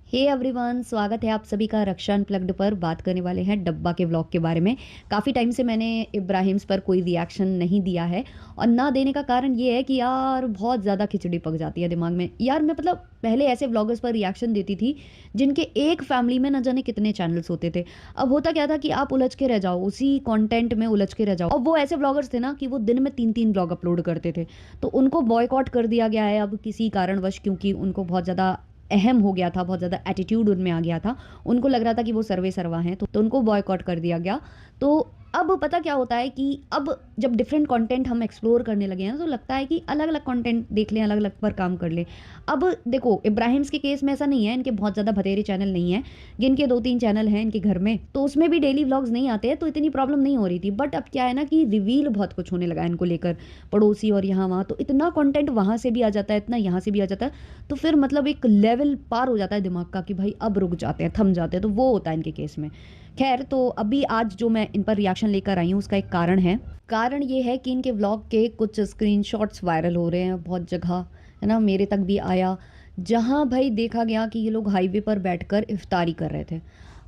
Hey everyone, स्वागत है आप सभी का रक्षा अनप्लग्ड पर। बात करने वाले हैं डब्बा के व्लॉग के बारे में। काफ़ी टाइम से मैंने इब्राहिम्स पर कोई रिएक्शन नहीं दिया है और ना देने का कारण ये है कि यार बहुत ज़्यादा खिचड़ी पक जाती है दिमाग में। यार मैं मतलब पहले ऐसे व्लॉगर्स पर रिएक्शन देती थी जिनके एक फैमिली में न जाने कितने चैनल्स होते थे। अब होता क्या था कि आप उलझ के रह जाओ, उसी कंटेंट में उलझ के रह जाओ। अब वो ऐसे व्लॉगर्स थे ना कि वो दिन में 3-3 व्लॉग अपलोड करते थे, तो उनको बॉयकॉट कर दिया गया है अब किसी कारणवश, क्योंकि उनको बहुत ज़्यादा अहम हो गया था, बहुत ज़्यादा एटीट्यूड उनमें आ गया था। उनको लग रहा था कि वो सर्वे सर्वा हैं, तो उनको बॉयकॉट कर दिया गया। तो अब पता क्या होता है कि अब जब डिफरेंट कंटेंट हम एक्सप्लोर करने लगे हैं तो लगता है कि अलग अलग कंटेंट देख लें, अलग अलग पर काम कर लें। अब देखो, इब्राहिम्स के केस में ऐसा नहीं है, इनके बहुत ज़्यादा भतेरे चैनल नहीं है, जिनके 2-3 चैनल हैं इनके घर में, तो उसमें भी डेली व्लॉग्स नहीं आते हैं, तो इतनी प्रॉब्लम नहीं हो रही थी। बट अब क्या है ना कि रिवील बहुत कुछ होने लगा है इनको लेकर, पड़ोसी और यहाँ वहाँ, तो इतना कंटेंट वहाँ से भी आ जाता है, इतना यहाँ से भी आ जाता है, तो फिर मतलब एक लेवल पार हो जाता है दिमाग का कि भाई अब रुक जाते हैं, थम जाते हैं। तो वो होता है इनके केस में। खैर, तो अभी आज जो मैं इन पर रिएक्शन लेकर आई हूँ उसका एक कारण है। कारण ये है कि इनके व्लॉग के कुछ स्क्रीनशॉट्स वायरल हो रहे हैं बहुत जगह, है ना, मेरे तक भी आया, जहाँ भाई देखा गया कि ये लोग हाईवे पर बैठकर इफ्तारी कर रहे थे।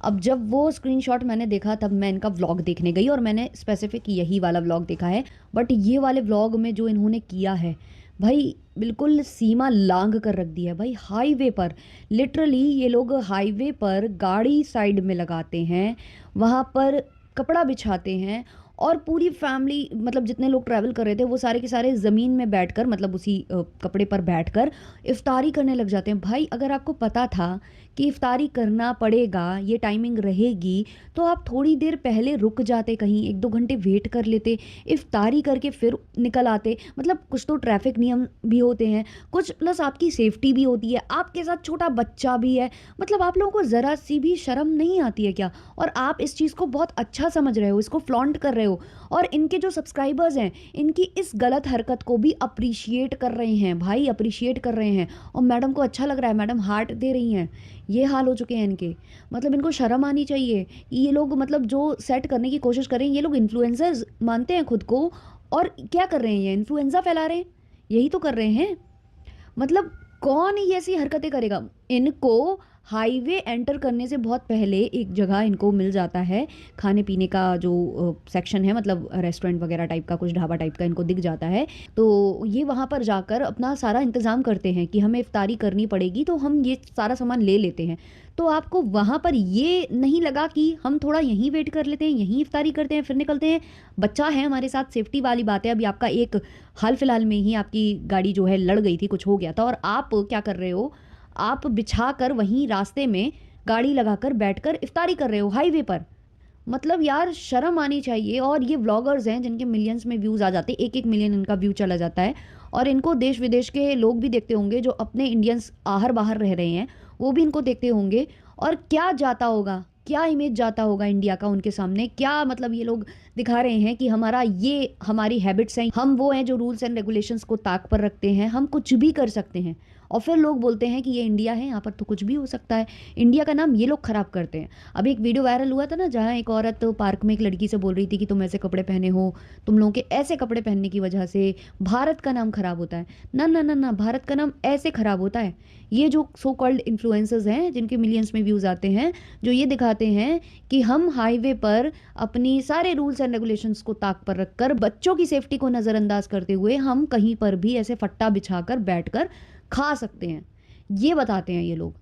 अब जब वो स्क्रीनशॉट मैंने देखा तब मैं इनका व्लॉग देखने गई और मैंने स्पेसिफिक यही वाला व्लॉग देखा है। बट ये वाले व्लॉग में जो इन्होंने किया है भाई, बिल्कुल सीमा लांघ कर रख दी है भाई। हाईवे पर लिटरली ये लोग हाईवे पर गाड़ी साइड में लगाते हैं, वहाँ पर कपड़ा बिछाते हैं और पूरी फैमिली, मतलब जितने लोग ट्रैवल कर रहे थे वो सारे के सारे ज़मीन में बैठकर, मतलब उसी कपड़े पर बैठकर इफ्तारी करने लग जाते हैं। भाई अगर आपको पता था कि इफ्तारी करना पड़ेगा, ये टाइमिंग रहेगी, तो आप थोड़ी देर पहले रुक जाते, कहीं 1-2 घंटे वेट कर लेते, इफ्तारी करके फिर निकल आते। मतलब कुछ तो ट्रैफिक नियम भी होते हैं, कुछ प्लस आपकी सेफ्टी भी होती है, आपके साथ छोटा बच्चा भी है। मतलब आप लोगों को ज़रा सी भी शर्म नहीं आती है क्या? और आप इस चीज़ को बहुत अच्छा समझ रहे हो, इसको फ्लॉन्ट कर रहे हो, और इनके जो सब्सक्राइबर्स हैं इनकी इस गलत हरकत को भी अप्रिशिएट कर रहे हैं भाई, अप्रिशिएट कर रहे हैं। और मैडम को अच्छा लग रहा है, मैडम हार्ट दे रही हैं। ये हाल हो चुके हैं इनके। मतलब इनको शर्म आनी चाहिए कि ये लोग, मतलब जो सेट करने की कोशिश कर रहे हैं, ये लोग इन्फ्लुएंसर्स मानते हैं खुद को, और क्या कर रहे हैं, ये इन्फ्लुएंजा फैला रहे हैं, यही तो कर रहे हैं। मतलब कौन ये ऐसी हरकतें करेगा? इनको हाईवे एंटर करने से बहुत पहले एक जगह इनको मिल जाता है, खाने पीने का जो सेक्शन है, मतलब रेस्टोरेंट वगैरह टाइप का, कुछ ढाबा टाइप का इनको दिख जाता है। तो ये वहाँ पर जाकर अपना सारा इंतज़ाम करते हैं कि हमें इफ्तारी करनी पड़ेगी, तो हम ये सारा सामान ले लेते हैं। तो आपको वहाँ पर ये नहीं लगा कि हम थोड़ा यहीं वेट कर लेते हैं, यहीं इफ्तारी करते हैं, फिर निकलते हैं? बच्चा है हमारे साथ, सेफ्टी वाली बात है। अभी आपका एक हाल फिलहाल में ही आपकी गाड़ी जो है लड़ गई थी, कुछ हो गया था, और आप क्या कर रहे हो, आप बिछा कर वहीं रास्ते में गाड़ी लगाकर बैठकर इफ्तारी कर रहे हो हाईवे पर। मतलब यार शर्म आनी चाहिए। और ये व्लॉगर्स हैं जिनके मिलियंस में व्यूज़ आ जाते हैं, 1-1 मिलियन इनका व्यू चला जाता है, और इनको देश विदेश के लोग भी देखते होंगे, जो अपने इंडियंस आहर बाहर रह रहे हैं वो भी इनको देखते होंगे। और क्या जाता होगा, क्या इमेज जाता होगा इंडिया का उनके सामने, क्या मतलब ये लोग दिखा रहे हैं कि हमारा ये हमारी हैबिट्स हैं, हम वो हैं जो रूल्स एंड रेगुलेशंस को ताक पर रखते हैं, हम कुछ भी कर सकते हैं। और फिर लोग बोलते हैं कि ये इंडिया है, यहाँ पर तो कुछ भी हो सकता है। इंडिया का नाम ये लोग खराब करते हैं। अभी एक वीडियो वायरल हुआ था ना, जहाँ एक औरत पार्क में एक लड़की से बोल रही थी कि तुम ऐसे कपड़े पहने हो, तुम लोगों के ऐसे कपड़े पहनने की वजह से भारत का नाम खराब होता है। ना ना ना ना, भारत का नाम ऐसे खराब होता है। ये जो सो कॉल्ड इन्फ्लुएंसर्स हैं जिनके मिलियंस में व्यूज़ आते हैं, जो ये दिखाते हैं कि हम हाईवे पर अपनी सारे रूल्स एंड रेगुलेशंस को ताक पर रखकर, बच्चों की सेफ्टी को नज़रअंदाज करते हुए, हम कहीं पर भी ऐसे फट्टा बिछाकर बैठकर खा सकते हैं, ये बताते हैं ये लोग।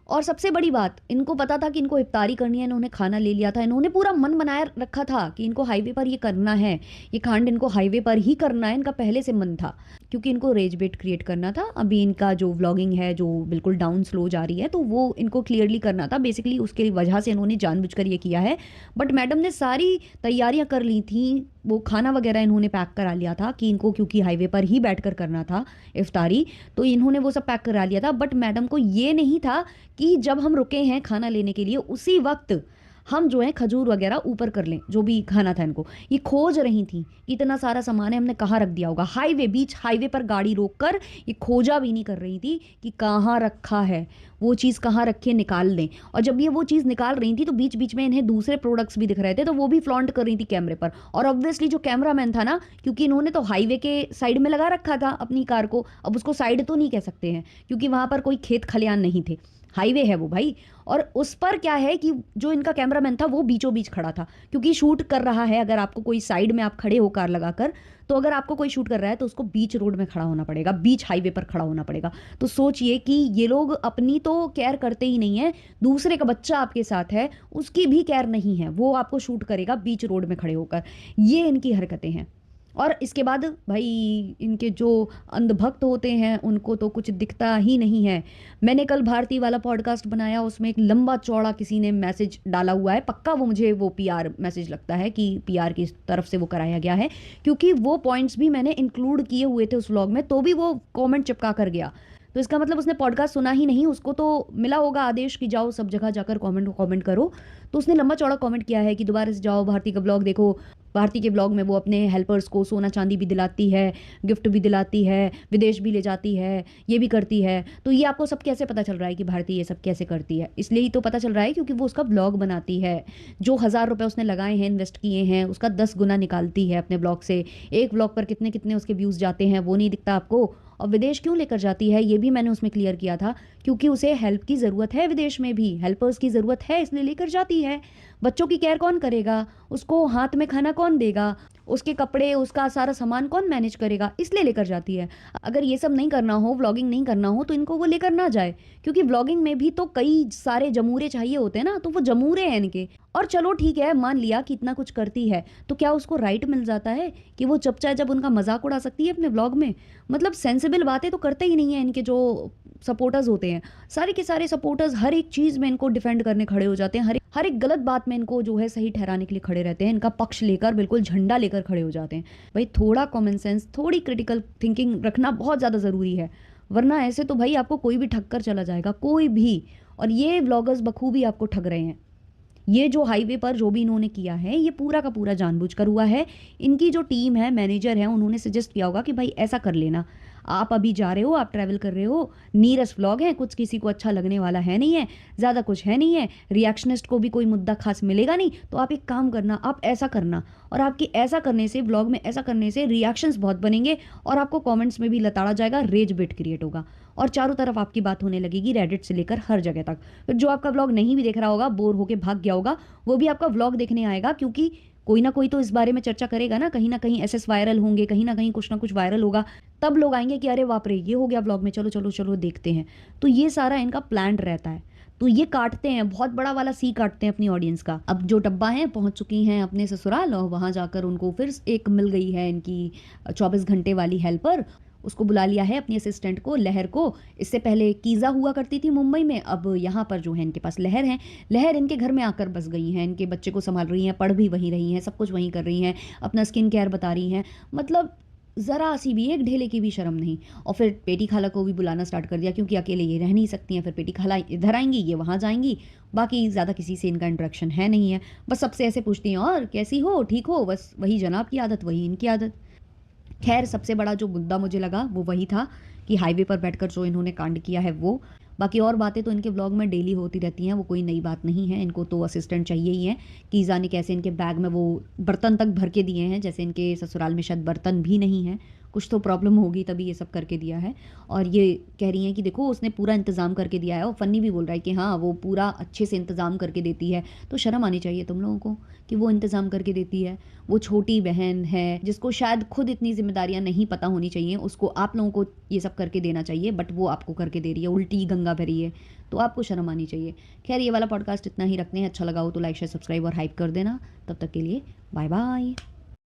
और सबसे बड़ी बात, इनको पता था कि इनको इफ्तारी करनी है, इन्होंने खाना ले लिया था, इन्होंने पूरा मन बनाया रखा था कि इनको हाईवे पर ये करना है, ये कांड इनको हाईवे पर ही करना है, इनका पहले से मन था, क्योंकि इनको रेज बेट क्रिएट करना था। अभी इनका जो व्लॉगिंग है जो बिल्कुल डाउन स्लो जा रही है, तो वो इनको क्लियरली करना था, बेसिकली उसके वजह से इन्होंने जानबूझकर ये किया है। बट मैडम ने सारी तैयारियां कर ली थी, वो खाना वगैरह इन्होंने पैक करा लिया था कि इनको, क्योंकि हाईवे पर ही बैठकर करना था इफ्तारी, तो इन्होंने वो सब पैक करा लिया था। बट मैडम को ये नहीं था कि जब हम रुके हैं खाना लेने के लिए उसी वक्त हम जो है खजूर वगैरह ऊपर कर लें, जो भी खाना था इनको। ये खोज रही थी कि इतना सारा सामान है, हमने कहाँ रख दिया होगा। हाईवे, बीच हाईवे पर गाड़ी रोककर ये खोजा भी नहीं कर रही थी कि कहाँ रखा है, वो चीज़ कहाँ रखी, निकाल लें। और जब ये वो चीज़ निकाल रही थी तो बीच बीच में इन्हें दूसरे प्रोडक्ट्स भी दिख रहे थे, तो वो भी फ्लॉन्ट कर रही थी कैमरे पर। और ऑब्वियसली जो कैमरामैन था ना, क्योंकि इन्होंने तो हाईवे के साइड में लगा रखा था अपनी कार को, अब उसको साइड तो नहीं कह सकते हैं क्योंकि वहाँ पर कोई खेत खलियान नहीं थे, हाईवे है वो भाई। और उस पर क्या है कि जो इनका कैमरामैन था वो बीचों बीच खड़ा था, क्योंकि शूट कर रहा है। अगर आपको कोई साइड में आप खड़े हो कार लगाकर, तो अगर आपको कोई शूट कर रहा है तो उसको बीच रोड में खड़ा होना पड़ेगा, बीच हाईवे पर खड़ा होना पड़ेगा। तो सोचिए कि ये लोग अपनी तो केयर करते ही नहीं है, दूसरे का बच्चा आपके साथ है उसकी भी केयर नहीं है, वो आपको शूट करेगा बीच रोड में खड़े होकर। ये इनकी हरकतें हैं। और इसके बाद भाई इनके जो अंधभक्त होते हैं उनको तो कुछ दिखता ही नहीं है। मैंने कल भारती वाला पॉडकास्ट बनाया, उसमें एक लंबा चौड़ा किसी ने मैसेज डाला हुआ है, पक्का वो मुझे वो पीआर मैसेज लगता है कि पीआर की तरफ से वो कराया गया है, क्योंकि वो पॉइंट्स भी मैंने इंक्लूड किए हुए थे उस व्लॉग में, तो भी वो कमेंट चिपका कर गया। तो इसका मतलब उसने पॉडकास्ट सुना ही नहीं, उसको तो मिला होगा आदेश कि जाओ सब जगह जाकर कमेंट करो। तो उसने लंबा चौड़ा कमेंट किया है कि दोबारा से जाओ भारती का ब्लॉग देखो। भारती के ब्लॉग में वो अपने हेल्पर्स को सोना चांदी भी दिलाती है, गिफ्ट भी दिलाती है, विदेश भी ले जाती है, ये भी करती है। तो ये आपको सब कैसे पता चल रहा है कि भारती ये सब कैसे करती है? इसलिए ही तो पता चल रहा है क्योंकि वो उसका ब्लॉग बनाती है। जो 1,000 रुपये उसने लगाए हैं, इन्वेस्ट किए हैं, उसका 10 गुना निकालती है अपने ब्लॉग से। एक ब्लॉग पर कितने कितने उसके व्यूज़ जाते हैं वो नहीं दिखता आपको। और विदेश क्यों लेकर जाती है ये भी मैंने उसमें क्लियर किया था, क्योंकि उसे हेल्प की ज़रूरत है, विदेश में भी हेल्पर्स की ज़रूरत है, इसलिए लेकर जाती है। बच्चों की केयर कौन करेगा, उसको हाथ में खाना कौन देगा, उसके कपड़े उसका सारा सामान कौन मैनेज करेगा, इसलिए लेकर जाती है। अगर ये सब नहीं करना हो, व्लॉगिंग नहीं करना हो, तो इनको वो लेकर ना जाए, क्योंकि व्लॉगिंग में भी तो कई सारे जमूरे चाहिए होते हैं ना, तो वो जमूरे हैं इनके। और चलो ठीक है, मान लिया कि इतना कुछ करती है, तो क्या उसको राइट मिल जाता है कि वो जब चाहे जब उनका मजाक उड़ा सकती है अपने ब्लॉग में? मतलब सेंसिबल बातें तो करते ही नहीं है इनके जो सपोर्टर्स होते हैं। सारे के सारे सपोर्टर्स हर एक चीज़ में इनको डिफेंड करने खड़े हो जाते हैं, हर एक गलत बात में इनको जो है सही ठहराने के लिए खड़े रहते हैं, इनका पक्ष लेकर बिल्कुल झंडा लेकर खड़े हो जाते हैं। भाई थोड़ा कॉमन सेंस, थोड़ी क्रिटिकल थिंकिंग रखना बहुत ज़्यादा ज़रूरी है, वरना ऐसे तो भाई आपको कोई भी ठग कर चला जाएगा, कोई भी। और ये व्लॉगर्स बखूबी आपको ठग रहे हैं। ये जो हाईवे पर जो भी इन्होंने किया है, ये पूरा का पूरा जानबूझकर हुआ है। इनकी जो टीम है, मैनेजर है, उन्होंने सजेस्ट किया होगा कि भाई ऐसा कर लेना, आप अभी जा रहे हो, आप ट्रैवल कर रहे हो, नीरस व्लॉग है, कुछ किसी को अच्छा लगने वाला है नहीं है, ज़्यादा कुछ है नहीं है, रिएक्शनिस्ट को भी कोई मुद्दा खास मिलेगा नहीं, तो आप एक काम करना, आप ऐसा करना। और आपके ऐसा करने से, व्लॉग में ऐसा करने से रिएक्शंस बहुत बनेंगे, और आपको कमेंट्स में भी लताड़ा जाएगा, रेज बिट क्रिएट होगा, और चारों तरफ आपकी बात होने लगेगी, रेडिट से लेकर हर जगह तक। फिर जो आपका व्लॉग नहीं भी देख रहा होगा, बोर होके भाग गया होगा, वो भी आपका व्लॉग देखने आएगा, क्योंकि कोई ना कोई तो इस बारे में चर्चा करेगा ना कहीं एसएस वायरल होंगे, कहीं ना कहीं कुछ ना कुछ वायरल होगा, तब लोग आएंगे कि अरे बाप रे ये हो गया व्लॉग में, चलो चलो चलो देखते हैं। तो ये सारा इनका प्लान रहता है। तो ये काटते हैं, बहुत बड़ा वाला सी काटते हैं अपनी ऑडियंस का। अब जो डब्बा है पहुंच चुकी हैं अपने ससुराल, और वहां जाकर उनको फिर एक मिल गई है इनकी 24 घंटे वाली हेल्पर। उसको बुला लिया है अपनी असिस्टेंट को, लहर को। इससे पहले कीज़ा हुआ करती थी मुंबई में, अब यहाँ पर जो है इनके पास लहर है। लहर इनके घर में आकर बस गई हैं, इनके बच्चे को संभाल रही हैं, पढ़ भी वहीं रही हैं, सब कुछ वहीं कर रही हैं, अपना स्किन केयर बता रही हैं। मतलब ज़रा सी भी, एक ढेले की भी शर्म नहीं। और फिर पेटी खाला को भी बुलाना स्टार्ट कर दिया, क्योंकि अकेले ये रह नहीं सकती हैं। फिर पेटी खाला इधर आएंगी, ये वहाँ जाएंगी, बाकी ज़्यादा किसी से इनका इंटरेक्शन है नहीं है। बस सबसे ऐसे पूछती हैं, और कैसी हो, ठीक हो, बस वही जनाब की आदत, वही इनकी आदत। खैर सबसे बड़ा जो मुद्दा मुझे लगा वो वही था कि हाईवे पर बैठकर जो इन्होंने कांड किया है वो। बाकी और बातें तो इनके व्लॉग में डेली होती रहती हैं, वो कोई नई बात नहीं है। इनको तो असिस्टेंट चाहिए ही है। कीज़ा ने कैसे इनके बैग में वो बर्तन तक भर के दिए हैं, जैसे इनके ससुराल में शायद बर्तन भी नहीं है, कुछ तो प्रॉब्लम होगी तभी ये सब करके दिया है। और ये कह रही हैं कि देखो उसने पूरा इंतज़ाम करके दिया है, और फन्नी भी बोल रहा है कि हाँ वो पूरा अच्छे से इंतज़ाम करके देती है। तो शर्म आनी चाहिए तुम लोगों को कि वो इंतज़ाम करके देती है। वो छोटी बहन है जिसको शायद खुद इतनी जिम्मेदारियां नहीं पता होनी चाहिए, उसको आप लोगों को ये सब करके देना चाहिए, बट वो आपको करके दे रही है, उल्टी गंगा भरी है, तो आपको शर्म आनी चाहिए। खैर ये वाला पॉडकास्ट इतना ही रखते हैं, अच्छा लगा हो तो लाइक शेयर सब्सक्राइब और हाइप कर देना। तब तक के लिए बाय बाय।